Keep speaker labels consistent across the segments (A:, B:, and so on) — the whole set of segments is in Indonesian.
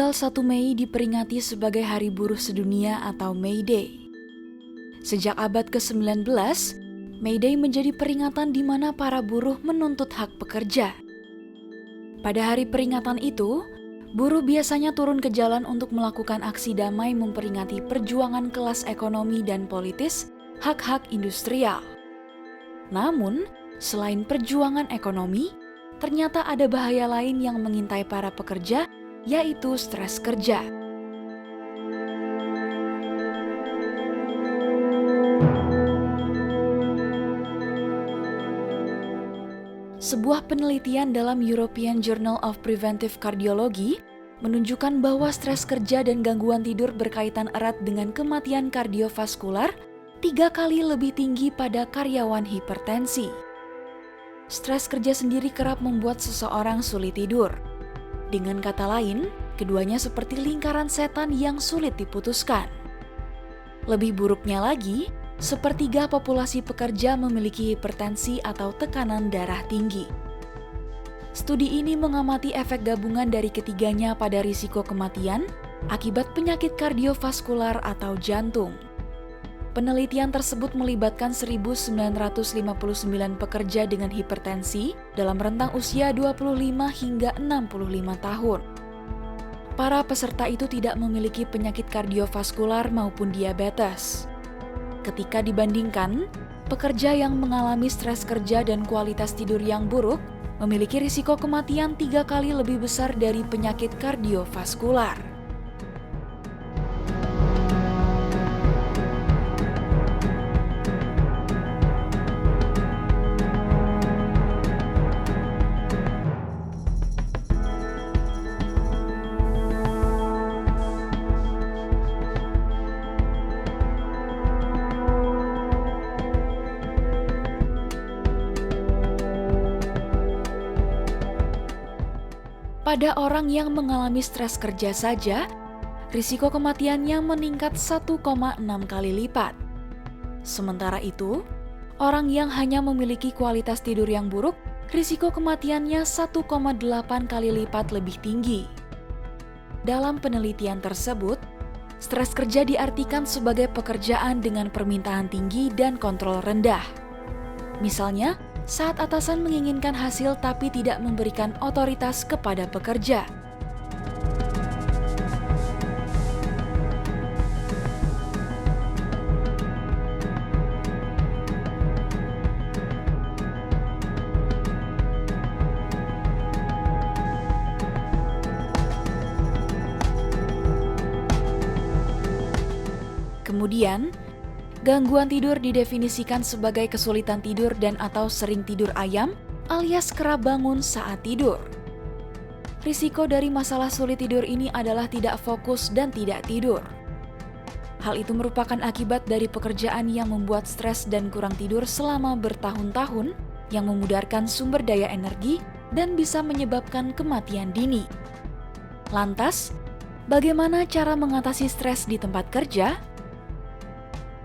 A: Tanggal 1 Mei diperingati sebagai Hari Buruh Sedunia atau May Day. Sejak abad ke-19, May Day menjadi peringatan di mana para buruh menuntut hak pekerja. Pada hari peringatan itu, buruh biasanya turun ke jalan untuk melakukan aksi damai memperingati perjuangan kelas ekonomi dan politis hak-hak industrial. Namun, selain perjuangan ekonomi, ternyata ada bahaya lain yang mengintai para pekerja, yaitu stres kerja. Sebuah penelitian dalam European Journal of Preventive Cardiology menunjukkan bahwa stres kerja dan gangguan tidur berkaitan erat dengan kematian kardiovaskular 3 kali lebih tinggi pada karyawan hipertensi. Stres kerja sendiri kerap membuat seseorang sulit tidur. Dengan kata lain, keduanya seperti lingkaran setan yang sulit diputuskan. Lebih buruknya lagi, sepertiga populasi pekerja memiliki hipertensi atau tekanan darah tinggi. Studi ini mengamati efek gabungan dari ketiganya pada risiko kematian akibat penyakit kardiovaskular atau jantung. Penelitian tersebut melibatkan 1.959 pekerja dengan hipertensi dalam rentang usia 25 hingga 65 tahun. Para peserta itu tidak memiliki penyakit kardiovaskular maupun diabetes. Ketika dibandingkan, pekerja yang mengalami stres kerja dan kualitas tidur yang buruk memiliki risiko kematian 3 kali lebih besar dari penyakit kardiovaskular. Pada orang yang mengalami stres kerja saja, risiko kematiannya meningkat 1,6 kali lipat. Sementara itu, orang yang hanya memiliki kualitas tidur yang buruk, risiko kematiannya 1,8 kali lipat lebih tinggi. Dalam penelitian tersebut, stres kerja diartikan sebagai pekerjaan dengan permintaan tinggi dan kontrol rendah. Misalnya, saat atasan menginginkan hasil tapi tidak memberikan otoritas kepada pekerja. Kemudian, gangguan tidur didefinisikan sebagai kesulitan tidur dan atau sering tidur ayam alias kerap bangun saat tidur. Risiko dari masalah sulit tidur ini adalah tidak fokus dan tidak tidur. Hal itu merupakan akibat dari pekerjaan yang membuat stres dan kurang tidur selama bertahun-tahun yang memudarkan sumber daya energi dan bisa menyebabkan kematian dini. Lantas, bagaimana cara mengatasi stres di tempat kerja?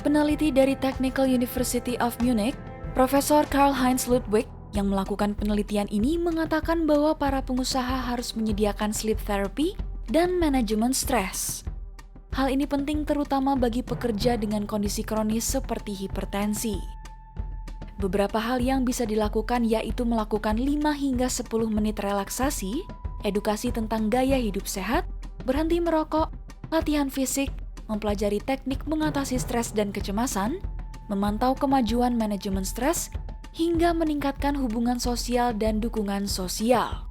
A: Peneliti dari Technical University of Munich, Profesor Karl-Heinz Ludwig, yang melakukan penelitian ini mengatakan bahwa para pengusaha harus menyediakan sleep therapy dan manajemen stres. Hal ini penting terutama bagi pekerja dengan kondisi kronis seperti hipertensi. Beberapa hal yang bisa dilakukan yaitu melakukan 5 hingga 10 menit relaksasi, edukasi tentang gaya hidup sehat, berhenti merokok, latihan fisik, mempelajari teknik mengatasi stres dan kecemasan, memantau kemajuan manajemen stres, hingga meningkatkan hubungan sosial dan dukungan sosial.